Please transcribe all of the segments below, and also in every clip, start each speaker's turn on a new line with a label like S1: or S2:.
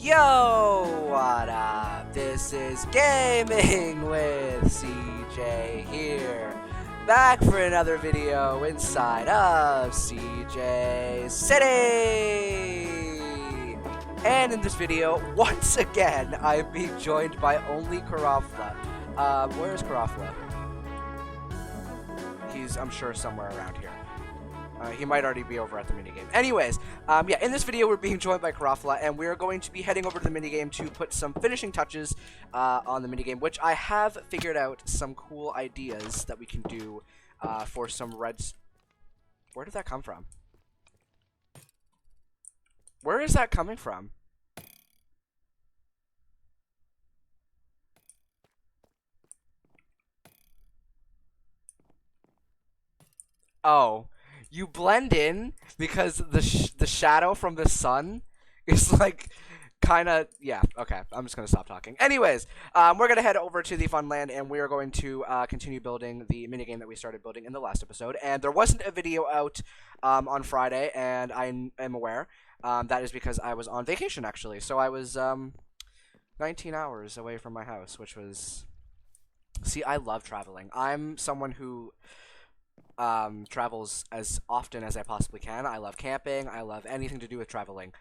S1: Yo, what up? This is Gaming with CJ here, back for another video inside of CJ City. And in this video, once again, I'm being joined by only Karoffla. Where's Karoffla? He's, I'm sure, somewhere around here. He might already be over at the minigame. Anyways, yeah, in this video, we're being joined by Karoffla, and we're going to be heading over to the minigame to put some finishing touches on the minigame, which I have figured out some cool ideas that we can do for some reds. Where did that come from? Where is that coming from? Oh. You blend in because the shadow from the sun is like kind of, yeah, okay, I'm just going to stop talking. Anyways, we're going to head over to the funland and we are going to continue building the minigame that we started building in the last episode. And there wasn't a video out on Friday, and I am aware. That is because I was on vacation, actually. So I was 19 hours away from my house, which was... See, I love traveling. I'm someone who... travels as often as I possibly can. I love camping. I love anything to do with traveling.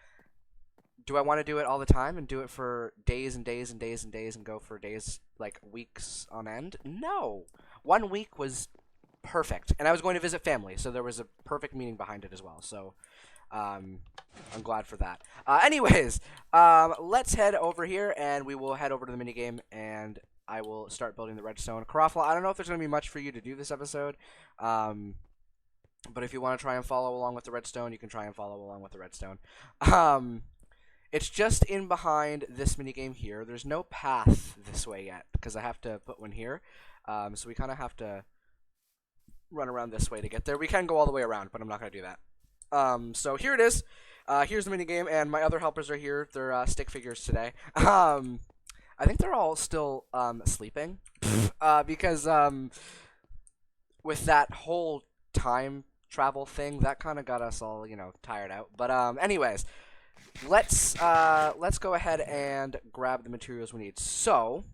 S1: Do I want to do it all the time and do it for days and days and days and days and go for days, like weeks on end? No. 1 week was perfect. And I was going to visit family, so there was a perfect meaning behind it as well. So I'm glad for that. Anyways, let's head over here and we will head over to the minigame and I will start building the redstone. Karoffla, I don't know if there's going to be much for you to do this episode, but if you want to try and follow along with the redstone, you can try and follow along with the redstone. It's just in behind this minigame here. There's no path this way yet, because I have to put one here, so we kind of have to run around this way to get there. We can go all the way around, but I'm not going to do that. So here it is. Here's the minigame, and my other helpers are here. They're stick figures today. I think they're all still sleeping because with that whole time travel thing, that kind of got us all, you know, tired out. But anyways, let's go ahead and grab the materials we need. So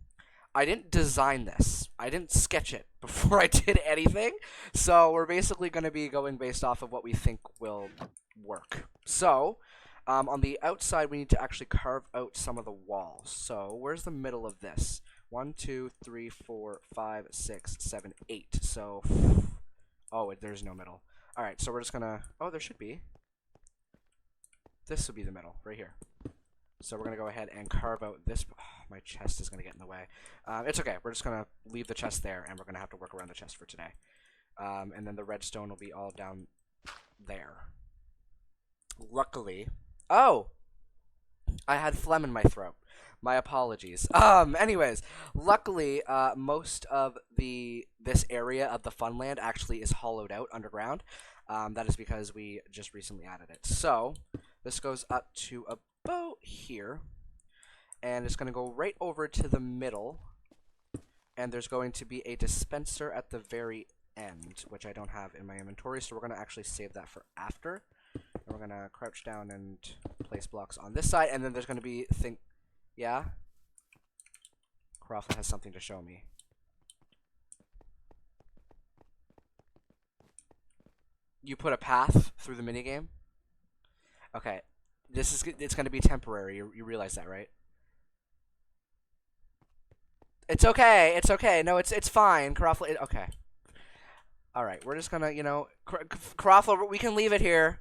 S1: I didn't design this. I didn't sketch it before I did anything. So we're basically going to be going based off of what we think will work. So on the outside, we need to actually carve out some of the walls. So where's the middle of this? 1, 2, 3, 4, 5, 6, 7, 8. So, oh, there's no middle. All right, so we're just gonna. Oh, there should be. This will be the middle right here. So we're gonna go ahead and carve out this. Oh, my chest is gonna get in the way. It's okay. We're just gonna leave the chest there, and we're gonna have to work around the chest for today. And then the redstone will be all down there. Luckily. Oh! I had phlegm in my throat. My apologies. Anyways, luckily, most of this area of the funland actually is hollowed out underground. That is because we just recently added it. So, this goes up to about here. And it's going to go right over to the middle. And there's going to be a dispenser at the very end, which I don't have in my inventory. So we're going to actually save that for after. And we're going to crouch down and place blocks on this side. And then there's going to be yeah? Karoffla has something to show me. You put a path through the minigame? Okay. It's going to be temporary. You realize that, right? It's okay. It's okay. No, it's fine. Karoffla, okay. All right. We're just going to, you know, Karoffla, we can leave it here.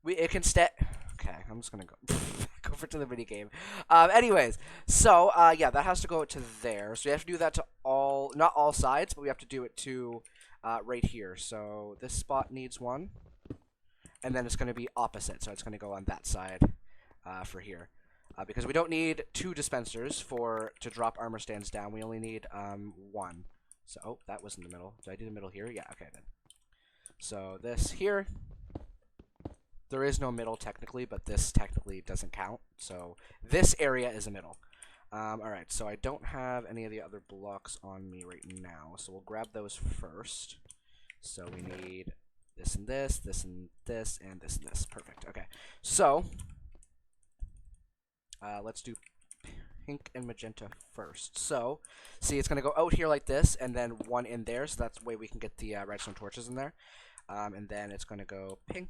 S1: It can stay. Okay, I'm just gonna go back over to the minigame. Anyways, so yeah, that has to go to there. So you have to do that to not all sides, but we have to do it to right here. So this spot needs one, and then it's gonna be opposite. So it's gonna go on that side for here, because we don't need 2 dispensers to drop armor stands down. We only need 1. So oh, that was in the middle. Did I do the middle here? Yeah. Okay then. So this here. There is no middle technically, but this technically doesn't count. So this area is a middle. Alright, so I don't have any of the other blocks on me right now. So we'll grab those first. So we need this and this, this and this, and this and this. Perfect. Okay. So Let's do pink and magenta first. So, see, it's going to go out here like this, and then one in there, so that's the way we can get the redstone torches in there. And then it's going to go pink,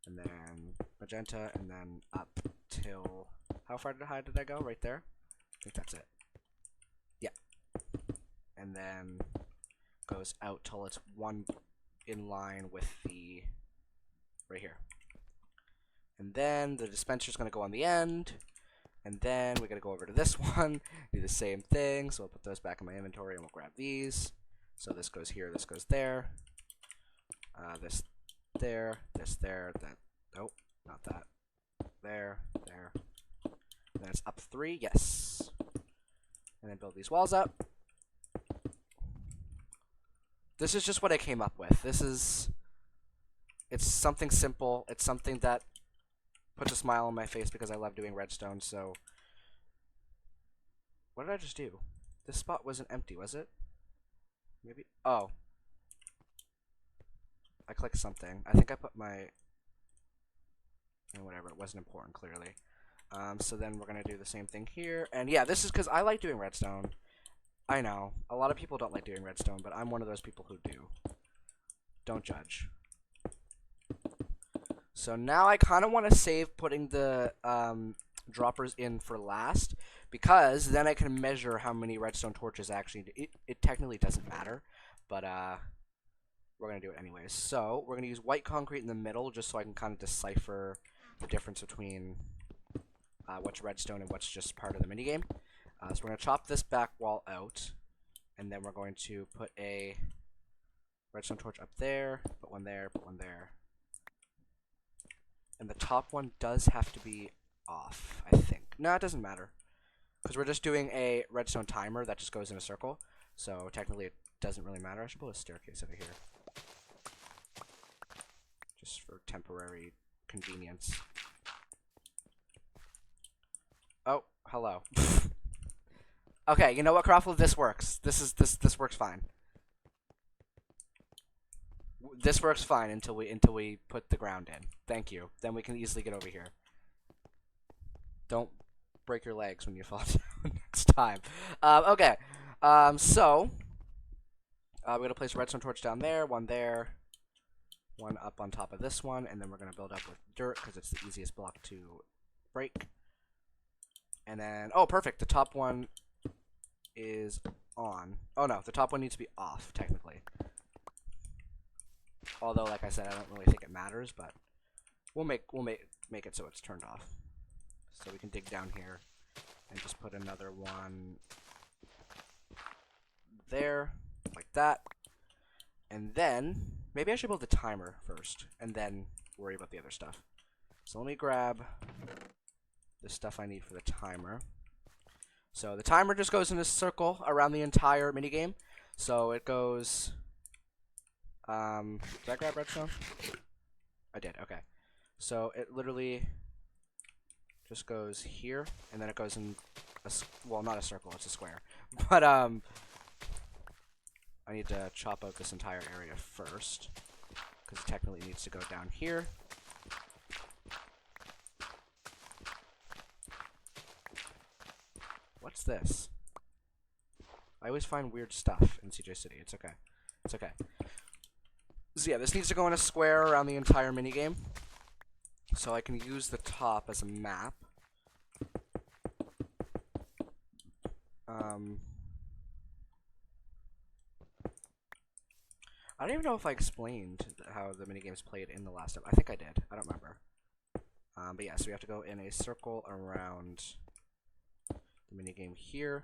S1: and then magenta, and then up till... How far high did I go? Right there? I think that's it. Yeah. And then goes out till it's one in line with the... right here. And then the dispenser's going to go on the end. And then we're going to go over to this one, do the same thing. So I'll put those back in my inventory and we'll grab these. So this goes here, this goes there. This there, this there, that. Nope, not that. There, there. And then it's up 3, yes. And then build these walls up. This is just what I came up with. It's something simple. It's something that puts a smile on my face because I love doing redstone, so... What did I just do? This spot wasn't empty, was it? Maybe... Oh. I clicked something. I think I put my... whatever, it wasn't important, clearly. So then we're going to do the same thing here. And yeah, this is because I like doing redstone. I know. A lot of people don't like doing redstone, but I'm one of those people who do. Don't judge. So now I kind of want to save putting the droppers in for last, because then I can measure how many redstone torches actually... It technically doesn't matter, but we're going to do it anyways. So we're going to use white concrete in the middle just so I can kind of decipher the difference between what's redstone and what's just part of the minigame. So we're going to chop this back wall out, and then we're going to put a redstone torch up there, put one there, put one there. And the top one does have to be off, I think. No, it doesn't matter, because we're just doing a redstone timer that just goes in a circle, so technically it doesn't really matter. I should build a staircase over here, just for temporary convenience. Oh, hello. Okay, you know what, Karoffla? This works. This works fine. This works fine until we put the ground in. Thank you. Then we can easily get over here. Don't break your legs when you fall down next time. Okay. So we're gonna place a redstone torch down there, one up on top of this one, and then we're gonna build up with dirt because it's the easiest block to break. And then, oh, perfect. The top one is on. Oh no, the top one needs to be off technically. Although, like I said, I don't really think it matters, but we'll make it so it's turned off. So we can dig down here and just put another one there, like that. And then maybe I should build the timer first, and then worry about the other stuff. So let me grab the stuff I need for the timer. So the timer just goes in a circle around the entire minigame. So it goes... did I grab redstone? I did, okay. So it literally just goes here, and then it goes in a, well, not a circle, it's a square. But, I need to chop out this entire area first, because it technically needs to go down here. What's this? I always find weird stuff in CJ City. It's okay. It's okay. So yeah, this needs to go in a square around the entire minigame. So I can use the top as a map. I don't even know if I explained how the minigame's played in the last episode. I think I did. I don't remember. But yeah, so we have to go in a circle around the minigame here.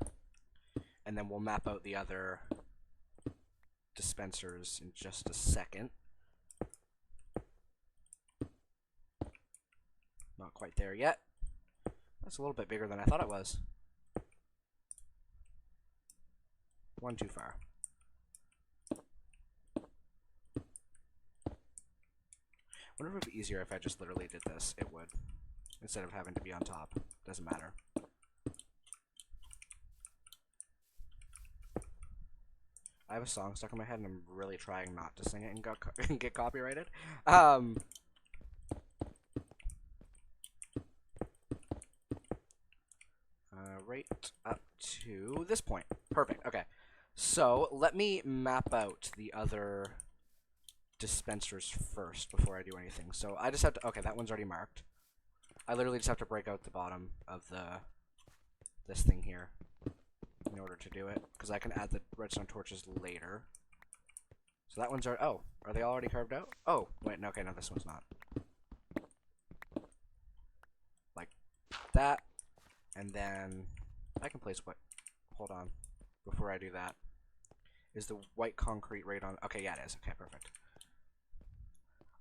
S1: And then we'll map out the other dispensers in just a second. Not quite there yet. That's a little bit bigger than I thought it was. One too far. I wonder if it would be easier if I just literally did this. It would. Instead of having to be on top. Doesn't matter. I have a song stuck in my head and I'm really trying not to sing it and get copyrighted. right up to this point. Perfect. Okay. So let me map out the other dispensers first before I do anything. So I just have to, okay, that one's already marked. I literally just have to break out the bottom of this thing here in order to do it, because I can add the redstone torches later. So that one's already, oh, are they already carved out? Oh, wait, no, okay, no, this one's not. Like that, and then I can place what, hold on, before I do that. Is the white concrete right on, okay, yeah, it is, okay, perfect.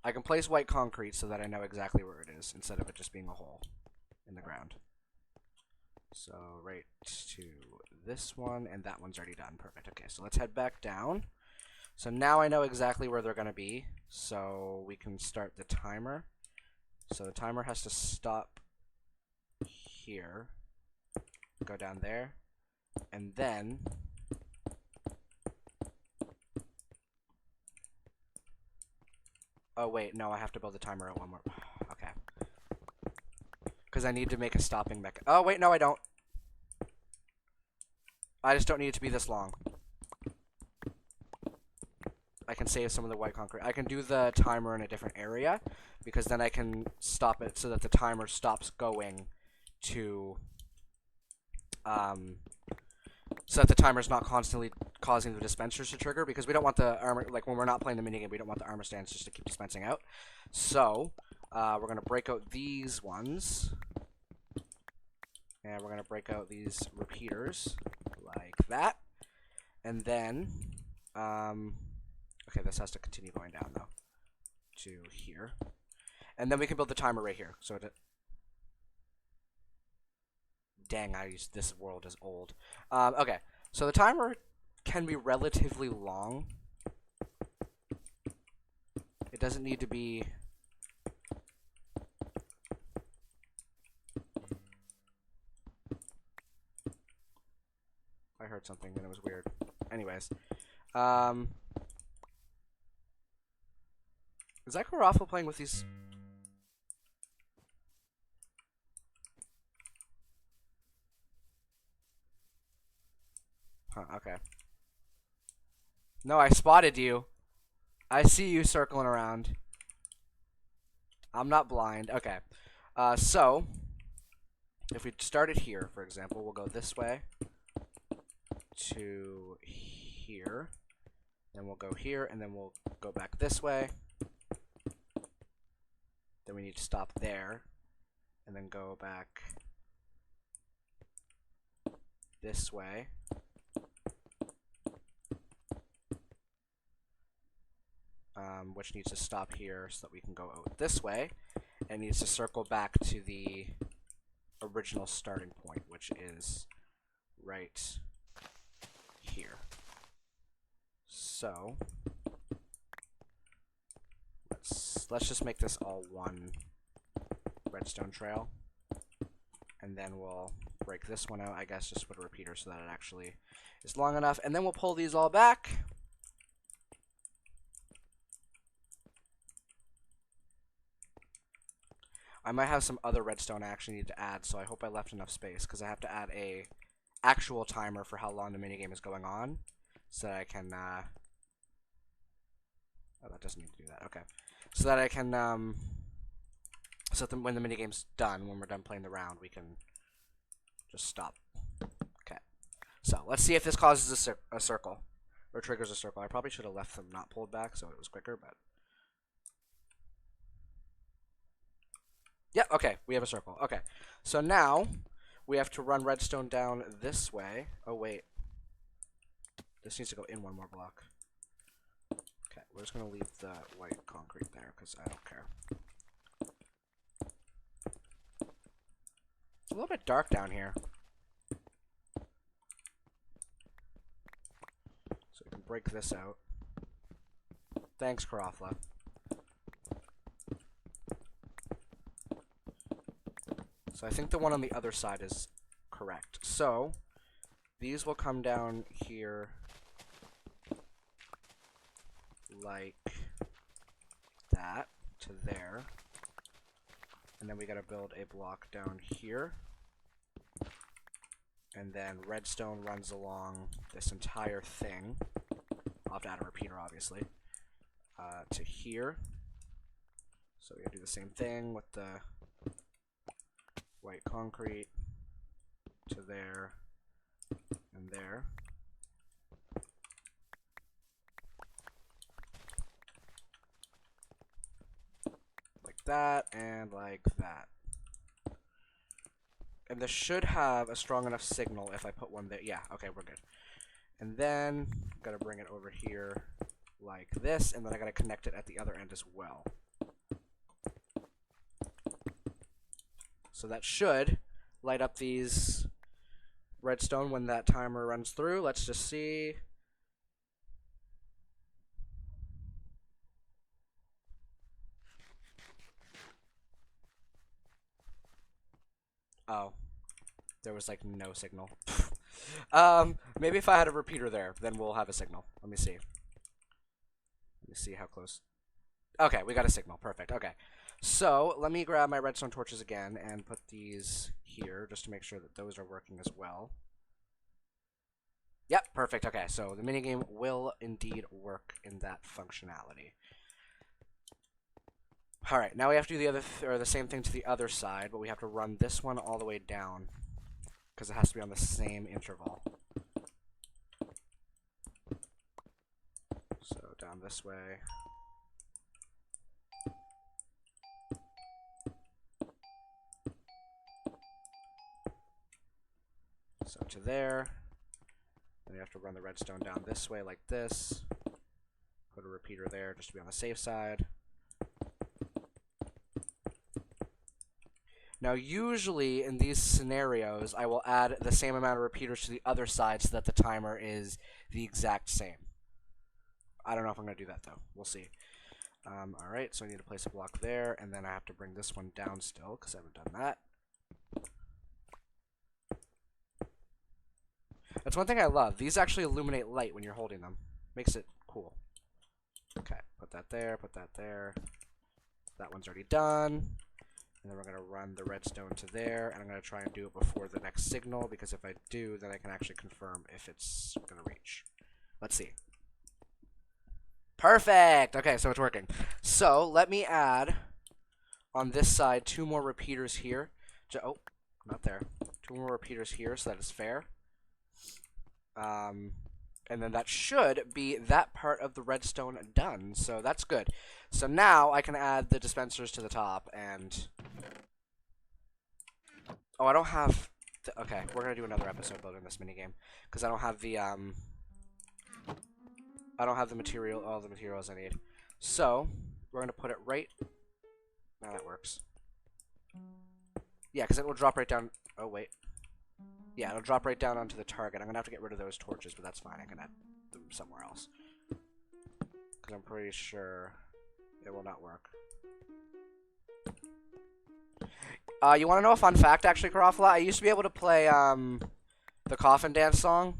S1: I can place white concrete so that I know exactly where it is, instead of it just being a hole in the ground. So right to this one, and that one's already done. Perfect. Okay, so let's head back down. So now I know exactly where they're going to be, so we can start the timer. So the timer has to stop here, go down there, and then oh wait, no, I have to build the timer at one more. Okay. Because I need to make a stopping mechanism. Oh wait, no, I don't. I just don't need it to be this long. I can save some of the white concrete. I can do the timer in a different area, because then I can stop it so that the timer stops going to, so that the timer's not constantly causing the dispensers to trigger, because we don't want the armor, like when we're not playing the minigame, we don't want the armor stands just to keep dispensing out. So, we're going to break out these ones, and we're going to break out these repeaters, like that, and then, okay, this has to continue going down, though, to here. And then we can build the timer right here. So, dang, this world is old. Okay, so the timer can be relatively long. It doesn't need to be... I heard something and it was weird. Anyways, is that Karoffla playing with these? Huh, okay. No, I spotted you. I see you circling around. I'm not blind. Okay. So, if we started here, for example, we'll go this way to here. Then we'll go here, and then we'll go back this way. Then we need to stop there, and then go back this way. Which needs to stop here so that we can go out this way, and needs to circle back to the original starting point, which is right here. So let's just make this all one redstone trail, and then we'll break this one out, I guess, just with a repeater so that it actually is long enough, and then we'll pull these all back. I might have some other redstone I actually need to add, so I hope I left enough space, because I have to add a actual timer for how long the minigame is going on, so that I can, oh, that doesn't need to do that, okay. So that I can, so that when the minigame's done, when we're done playing the round, we can just stop. Okay. So, let's see if this causes a circle, or triggers a circle. I probably should have left them not pulled back so it was quicker, but... Yeah, okay, we have a circle. Okay, so now we have to run redstone down this way. Oh, wait. This needs to go in one more block. Okay, we're just going to leave the white concrete there because I don't care. It's a little bit dark down here. So we can break this out. Thanks, Karoffla. So I think the one on the other side is correct. So these will come down here like that to there. And then we gotta build a block down here. And then redstone runs along this entire thing. I'll have to add a repeater, obviously, to here. So we gotta do the same thing with the white concrete to there and there. Like that and like that. And this should have a strong enough signal if I put one there. Yeah, okay, we're good. And then I'm gotta bring it over here like this, and then I gotta connect it at the other end as well. So that should light up these redstone when that timer runs through. Let's just see. Oh, there was like no signal. Maybe if I had a repeater there, then we'll have a signal. Let me see. Let me see how close. Okay, we got a signal. Perfect. Okay. So let me grab my redstone torches again and put these here just to make sure that those are working as well. Yep, perfect. Okay, so the minigame will indeed work in that functionality. All right, now we have to do the same thing to the other side, but we have to run this one all the way down because it has to be on the same interval. So down this way. So to there. Then we have to run the redstone down this way like this. Put a repeater there just to be on the safe side. Now, usually in these scenarios, I will add the same amount of repeaters to the other side so that the timer is the exact same. I don't know if I'm going to do that, though. We'll see. Alright, so I need to place a block there, and then I have to bring this one down still, because I haven't done that. That's one thing I love. These actually illuminate light when you're holding them. Makes it cool. Okay, put that there, put that there. That one's already done. And then we're going to run the redstone to there, and I'm going to try and do it before the next signal, because if I do, then I can actually confirm if it's going to reach. Let's see. Perfect! Okay, so it's working. So, let me add, on this side, 2 more repeaters here. Oh, not there. 2 more repeaters here, so that is fair. And then that should be that part of the redstone done, so that's good. So now I can add the dispensers to the top, and... Oh, I don't have... Okay, we're going to do another episode building this minigame, because I don't have the, I don't have the material, all the materials I need. So, we're going to put it right... Now that works. Yeah, because it will drop right down... Oh, wait. Yeah, it'll drop right down onto the target. I'm going to have to get rid of those torches, but that's fine. I can add them somewhere else. Because I'm pretty sure it will not work. You want to know a fun fact, actually, Karoffla? I used to be able to play the Coffin Dance song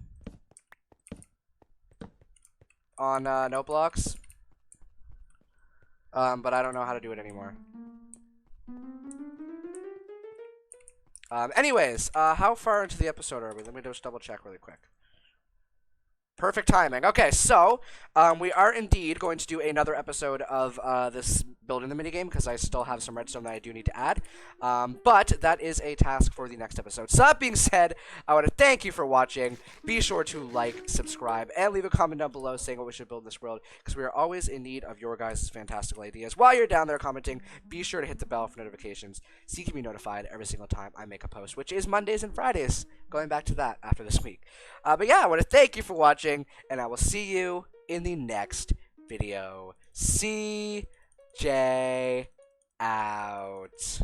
S1: on noteblocks. But I don't know how to do it anymore. Anyways, how far into the episode are we? Let me just double check really quick. Perfect timing. Okay, so we are indeed going to do another episode of this building the minigame because I still have some redstone that I do need to add. But that is a task for the next episode. So that being said, I want to thank you for watching. Be sure to like, subscribe, and leave a comment down below saying what we should build in this world because we are always in need of your guys' fantastical ideas. While you're down there commenting, be sure to hit the bell for notifications so you can be notified every single time I make a post, which is Mondays and Fridays. Going back to that after this week. But yeah, I want to thank you for watching, and I will see you in the next video. CJ out.